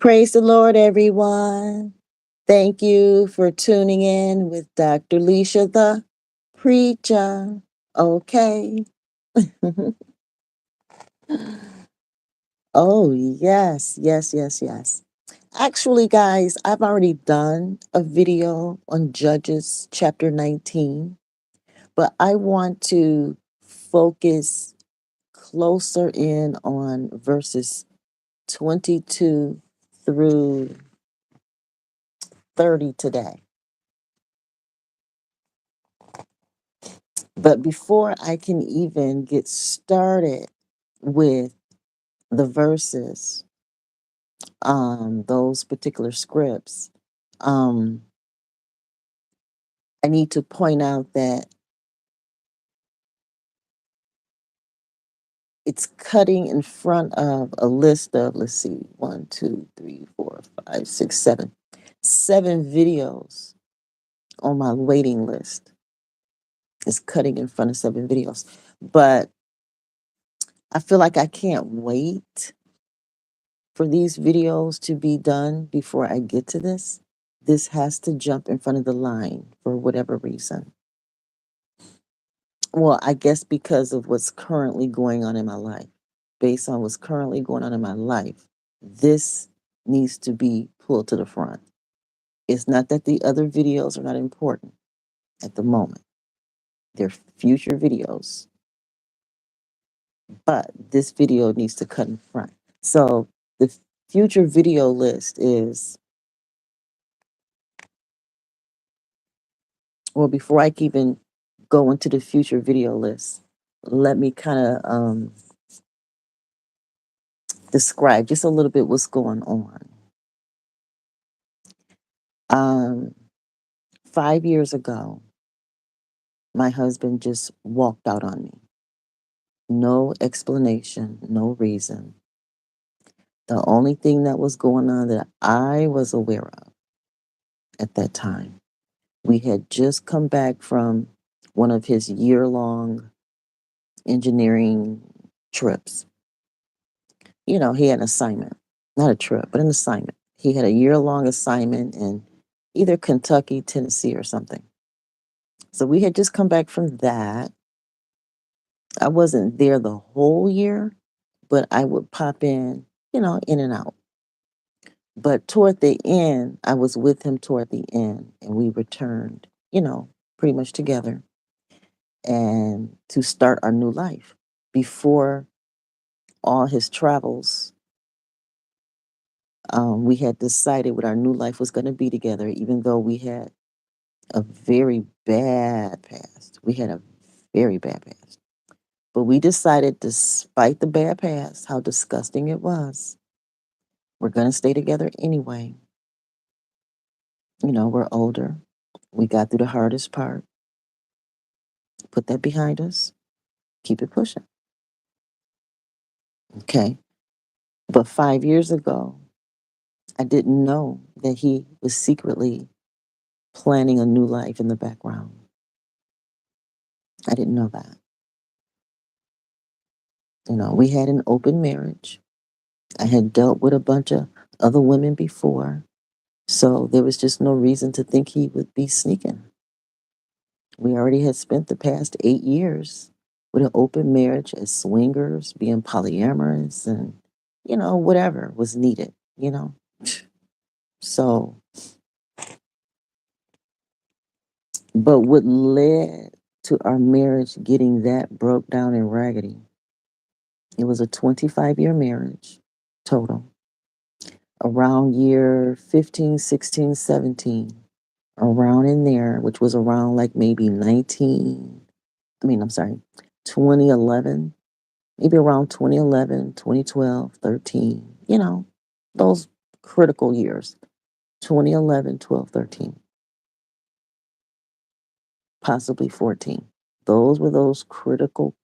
Praise the Lord, everyone. Thank you for tuning in with Dr. Leisha, the Preacha-OK. Oh, yes, yes, yes, yes. Actually, guys, I've already done a video on Judges chapter 19, but I want to focus closer in on verses 22 through 30 today. But before I can even get started with the verses, those particular scripts, um, I need to point out that it's cutting in front of a list of, let's see, 1, 2, 3, 4, 5, 6, 7, 7 videos on my waiting list. It's cutting in front of 7 videos. But I feel like I can't wait for these videos to be done before I get to this. This has to jump in front of the line for whatever reason. Well, I guess because of what's currently going on in my life. Based on what's currently going on in my life, this needs to be pulled to the front. It's not that the other videos are not important at the moment. They're future videos, but this video needs to cut in front. So the future video list is, well, before I can even go into the future video list, let me kind of describe just a little bit what's going on. 5 years ago, my husband just walked out on me. No explanation, no reason. The only thing that was going on that I was aware of at that time, we had just come back from one of his year-long engineering trips. You know, he had an assignment, not a trip, but an assignment. He had a year-long assignment in either Kentucky, Tennessee, or something. So we had just come back from that. I wasn't there the whole year, but I would pop in, in and out. But toward the end, I was with him toward the end, and we returned, pretty much together and to start our new life. Before all his travels, we had decided what our new life was going to be together, even though we had a very bad past. We had a very bad past. But we decided, despite the bad past, how disgusting it was, we're going to stay together anyway. We're older. We got through the hardest part. Put that behind us. Keep it pushing. Okay. But 5 years ago, I didn't know that he was secretly planning a new life in the background. I didn't know that. We had an open marriage. I had dealt with a bunch of other women before. So there was just no reason to think he would be sneaking. We already had spent the past 8 years with an open marriage as swingers, being polyamorous, and, whatever was needed. So, but what led to our marriage getting that broke down and raggedy? It was a 25-year marriage total. Around year 15, 16, 17, around in there, which was around like maybe 2011, maybe around 2011, 2012, 13, those critical years, 2011, 12, 13, possibly 14. Those were those critical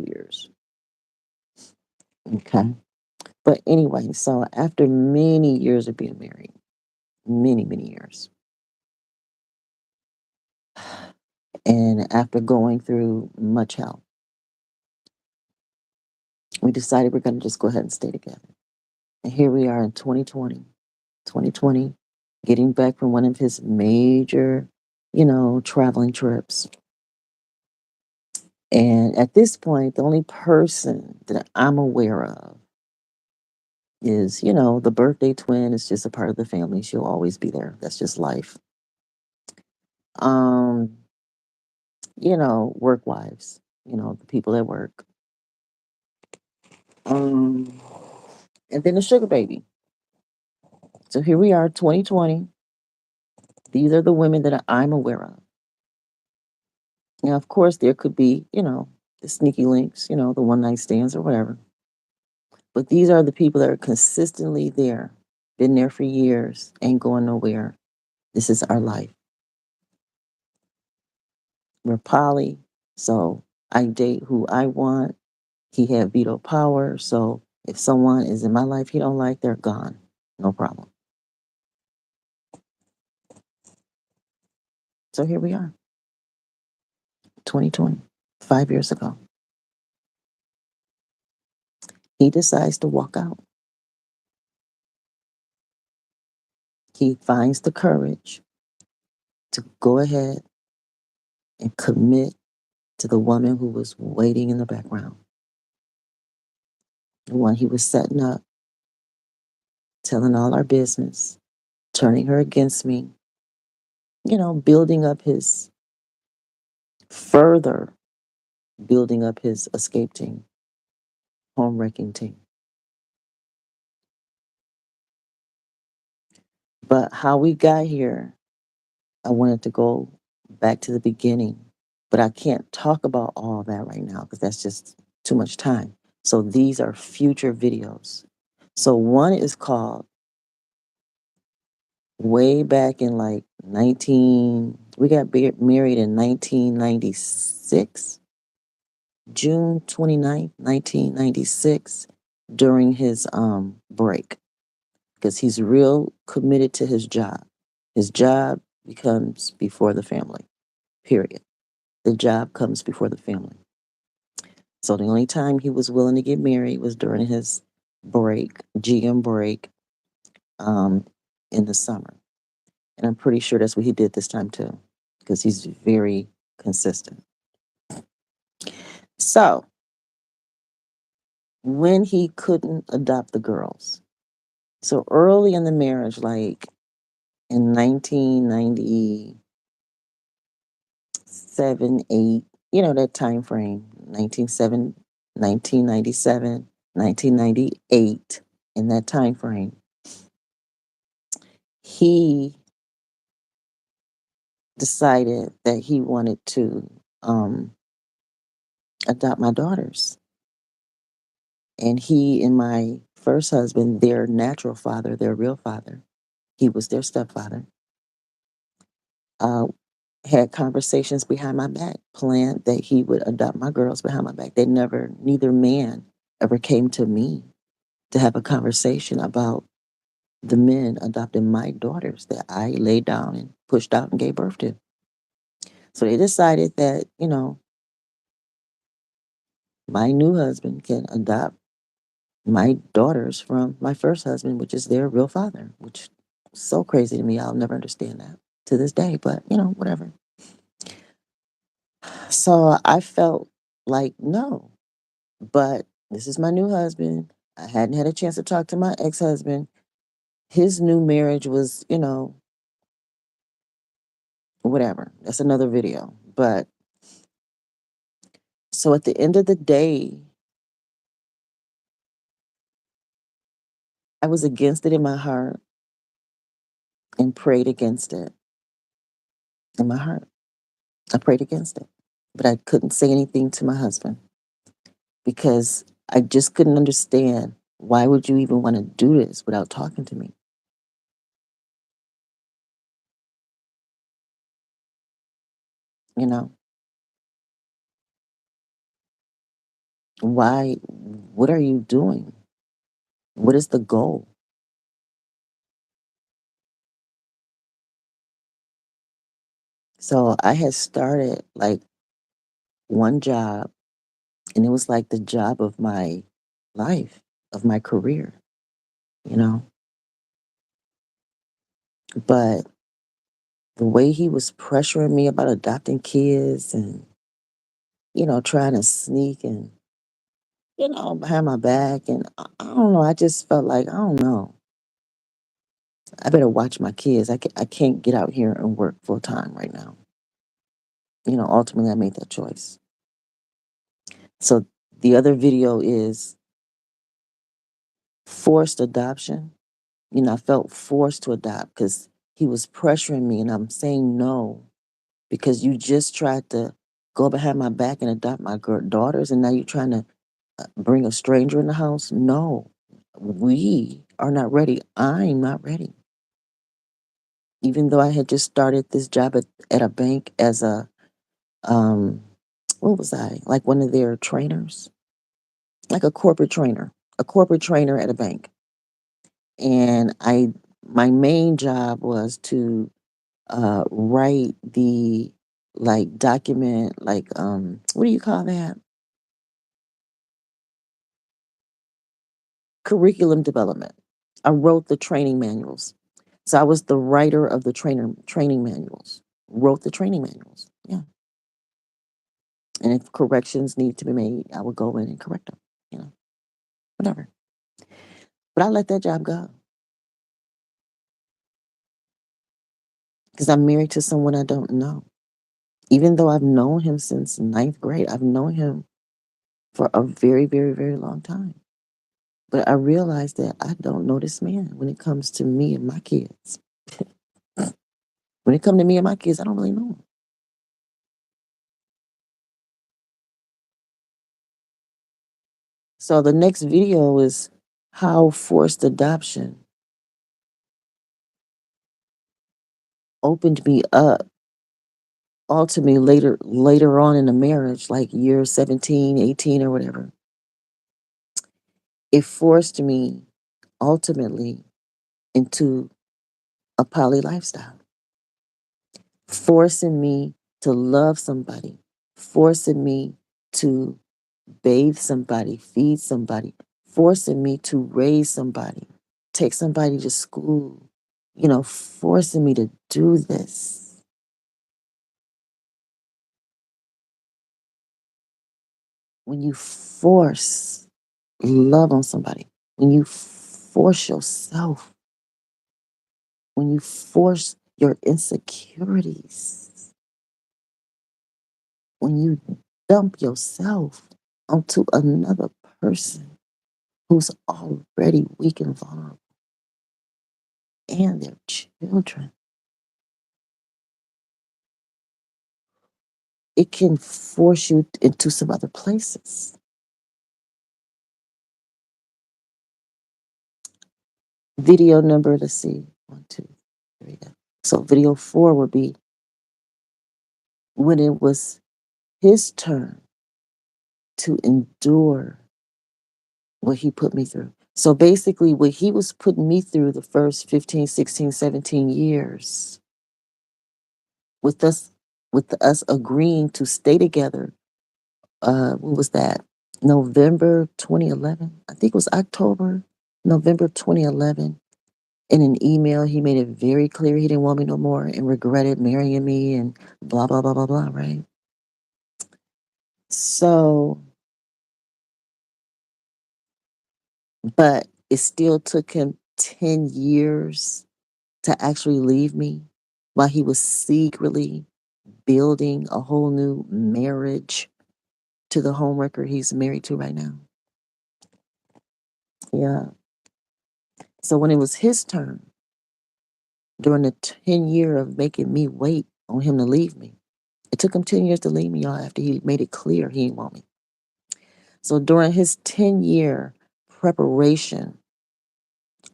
years. Okay. But anyway, so after many years of being married, many, many years, and after going through much hell, we decided we're going to just go ahead and stay together. And here we are in 2020, getting back from one of his major, traveling trips. And at this point, the only person that I'm aware of is, the birthday twin is just a part of the family. She'll always be there. That's just life. Um, work wives, the people at work. Um, and then the sugar baby. So here we are, 2020. These are the women that I'm aware of. Now, of course, there could be, the sneaky links, the one night stands or whatever. But these are the people that are consistently there, been there for years, ain't going nowhere. This is our life. We're poly, so I date who I want. He had veto power, so if someone is in my life he don't like, they're gone. No problem. So here we are, 2020, 5 years ago. He decides to walk out. He finds the courage to go ahead and commit to the woman who was waiting in the background, the one he was setting up, telling all our business, turning her against me, building up his, further building up his escape team, home wrecking team. But how we got here, I wanted to go back to the beginning, but I can't talk about all that right now because that's just too much time. So these are future videos. So one is called way back in like 19, we got married in 1996, June 29th, 1996, during his break, because he's real committed to his job. His job becomes before the family, period. The job comes before the family. So the only time he was willing to get married was during his break, GM break, um, in the summer. And I'm pretty sure that's what he did this time too, because he's very consistent. So when he couldn't adopt the girls, so early in the marriage, like in 1997, 8, that time frame, 1997, 1998, in that time frame, he decided that he wanted to um, adopt my daughters. And he and my first husband, their natural father, their real father, he was their stepfather, uh, had conversations behind my back, planned that he would adopt my girls behind my back. Neither man ever came to me to have a conversation about the men adopting my daughters that I laid down and pushed out and gave birth to. So they decided that, my new husband can adopt my daughters from my first husband, which is their real father, which is so crazy to me. I'll never understand that to this day, but whatever. So I felt like, no, but this is my new husband. I hadn't had a chance to talk to my ex husband. His new marriage was, whatever. That's another video. But so at the end of the day, I was against it in my heart and prayed against it in my heart. I prayed against it, but I couldn't say anything to my husband because I just couldn't understand, why would you even want to do this without talking to me? You know, why? What are you doing? What is the goal? So I had started like one job, and it was like the job of my life, of my career. you know. But the way he was pressuring me about adopting kids and, trying to sneak and, behind my back. And I don't know. I just felt like, I don't know. I better watch my kids. I can't get out here and work full time right now. Ultimately, I made that choice. So the other video is forced adoption. I felt forced to adopt because he was pressuring me, and I'm saying no because you just tried to go behind my back and adopt my daughters, and now you're trying to bring a stranger in the house. No, we are not ready. I'm not ready. Even though I had just started this job at a bank as um, what was I? Like one of their trainers, like a corporate trainer at a bank. And my main job was to write the like document, like what do you call that? Curriculum development. I wrote the training manuals. So I was the writer of the training manuals. Wrote the training manuals. Yeah. And if corrections need to be made, I would go in and correct them. You know, whatever. But I let that job go because I'm married to someone I don't know. Even though I've known him since ninth grade, I've known him for a very, very, very long time. But I realized that I don't know this man when it comes to me and my kids. When it comes to me and my kids, I don't really know him. So the next video is how forced adoption opened me up ultimately later on in the marriage, like year 17, 18, or whatever. It forced me ultimately into a poly lifestyle, forcing me to love somebody, forcing me to bathe somebody, feed somebody, forcing me to raise somebody, take somebody to school, forcing me to do this. When you force love on somebody, when you force yourself, when you force your insecurities, when you dump yourself onto another person who's already weak and vulnerable and their children, it can force you into some other places. Video number, let's see, 1, 2, 3. So video 4 would be when it was his turn to endure what he put me through. So basically, what he was putting me through the first 15, 16, 17 years with us, agreeing to stay together. What was that? November 2011. I think it was October, November 2011. In an email, he made it very clear he didn't want me no more and regretted marrying me and blah, blah, blah, blah, blah, right? So, but it still took him 10 years to actually leave me while he was secretly building a whole new marriage to the homewrecker he's married to right now. Yeah. So when it was his turn during the 10 year of making me wait on him to leave me, it took him 10 years to leave me, y'all, after he made it clear he didn't want me. So during his 10-year preparation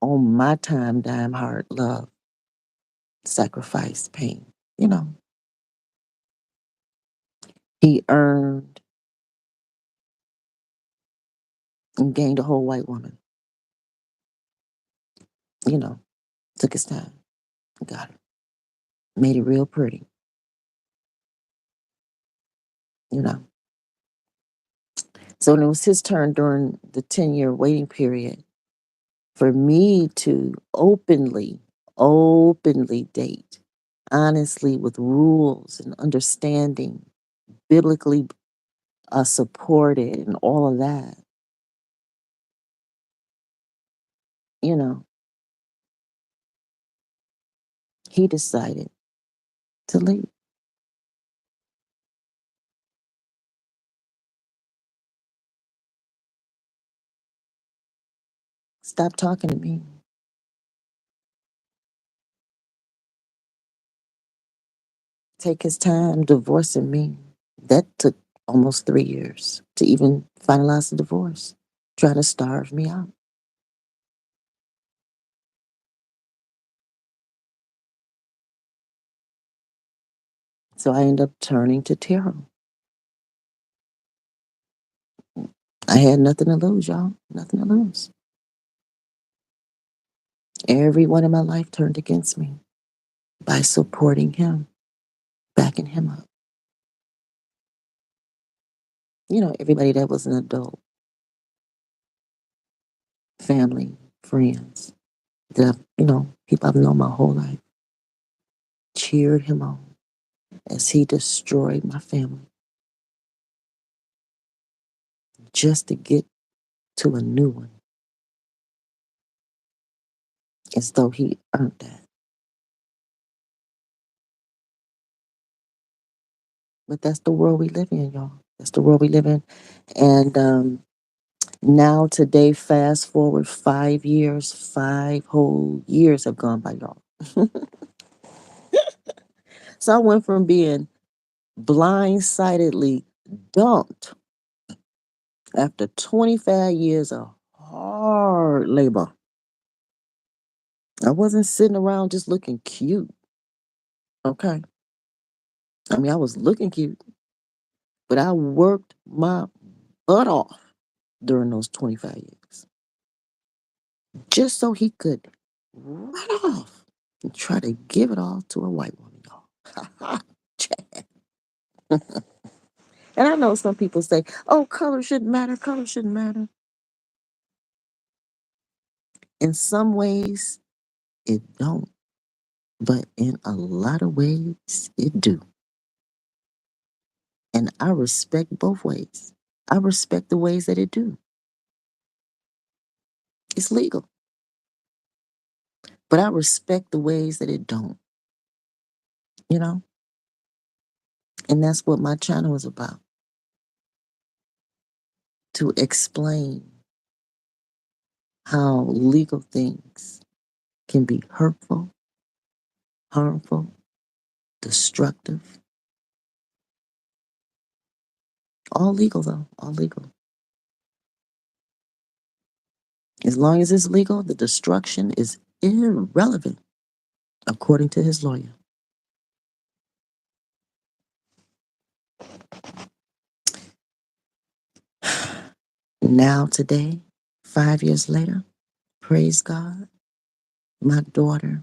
on my time, dime, heart, love, sacrifice, pain, you know, he earned and gained a whole white woman, you know, took his time, got her, made it real pretty, you know. So when it was his turn during the 10-year waiting period, For me to openly date, honestly, with rules and understanding, biblically supported, and all of that, you know, he decided to leave. Stop talking to me. Take his time divorcing me. That took almost 3 years to even finalize the divorce. Try to starve me out. So I ended up turning to tarot. I had nothing to lose, y'all. Nothing to lose. Everyone in my life turned against me by supporting him, backing him up. Everybody that was an adult, family, friends, people I've known my whole life, cheered him on as he destroyed my family just to get to a new one, as though he earned that. But that's the world we live in, y'all. That's the world we live in. And now, today, fast forward 5 years, 5 whole years have gone by, y'all. So I went from being blindsidedly dumped after 25 years of hard labor. I wasn't sitting around just looking cute. Okay. I mean, I was looking cute, but I worked my butt off during those 25 years just so he could run off and try to give it all to a white woman, y'all. And I know some people say, oh, color shouldn't matter, color shouldn't matter. In some ways, it don't. But in a lot of ways, it do. And I respect both ways. I respect the ways that it do. It's legal. But I respect the ways that it don't, you know? And that's what my channel is about. To explain how legal things can be hurtful, harmful, destructive. All legal though, all legal. As long as it's legal, the destruction is irrelevant, according to his lawyer. Now, today, 5 years later, praise God, my daughter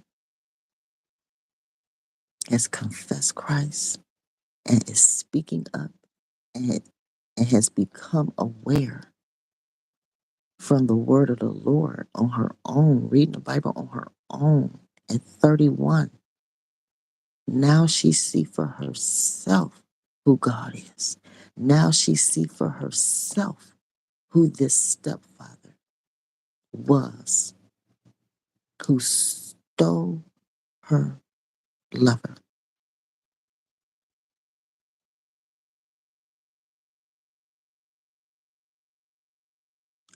has confessed Christ and is speaking up and, and has become aware from the word of the Lord on her own, reading the Bible on her own at 31. Now she see for herself who God is. Now she see for herself who this stepfather was, who stole her lover,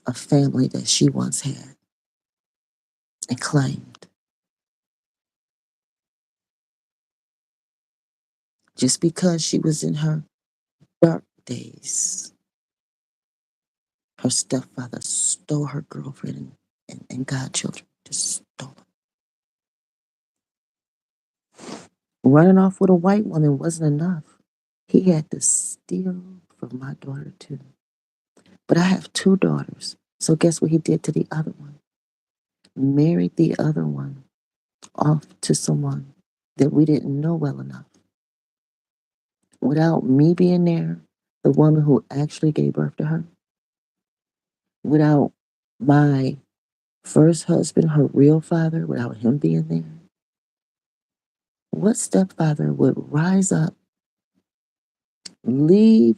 a family that she once had and claimed. Just because she was in her dark days, her stepfather stole her girlfriend and godchildren. Just stole them. Running off with a white woman wasn't enough. He had to steal from my daughter too. But I have two daughters. So guess what he did to the other one? Married the other one off to someone that we didn't know well enough. Without me being there, the woman who actually gave birth to her, without my First husband, her real father, without him being there. What stepfather would rise up, leave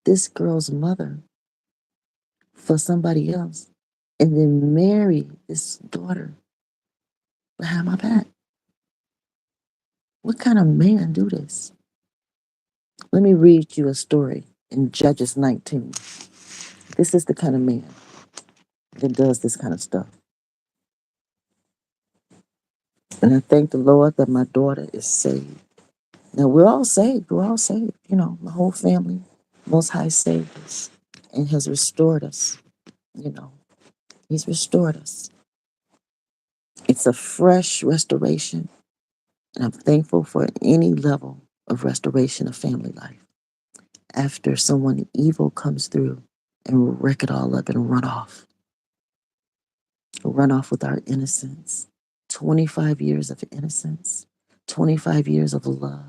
this girl's mother for somebody else, and then marry this daughter behind my back? What kind of man do this? Let me read you a story in Judges 19. This is the kind of man that does this kind of stuff. And I thank the Lord that my daughter is saved. Now we're all saved. We're all saved. You know, my whole family, Most High saved us and has restored us. You know, He's restored us. It's a fresh restoration. And I'm thankful for any level of restoration of family life after someone evil comes through and wreck it all up and run off with our innocence. 25 years of innocence, 25 years of love,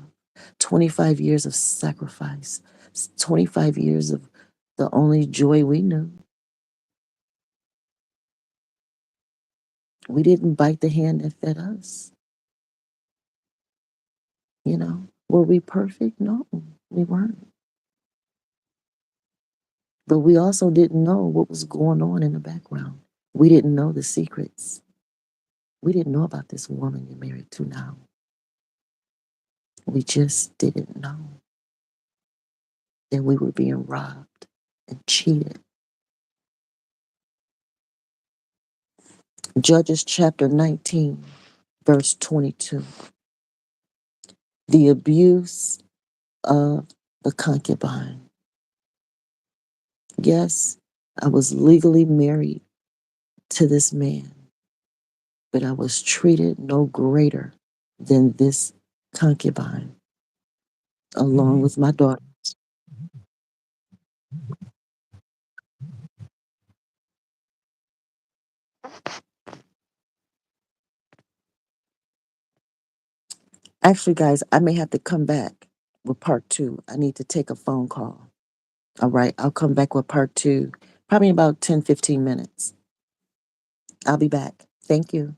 25 years of sacrifice, 25 years of the only joy we knew. We didn't bite the hand that fed us. You know, were we perfect? No, we weren't. But we also didn't know what was going on in the background. We didn't know the secrets. We didn't know about this woman you're married to now. We just didn't know that we were being robbed and cheated. Judges chapter 19, verse 22. The abuse of the concubine. Yes, I was legally married to this man, but I was treated no greater than this concubine, along with my daughter. Actually, guys, I may have to come back with part two. I need to take a phone call. All right, I'll come back with part two, probably about 10, 15 minutes. I'll be back. Thank you.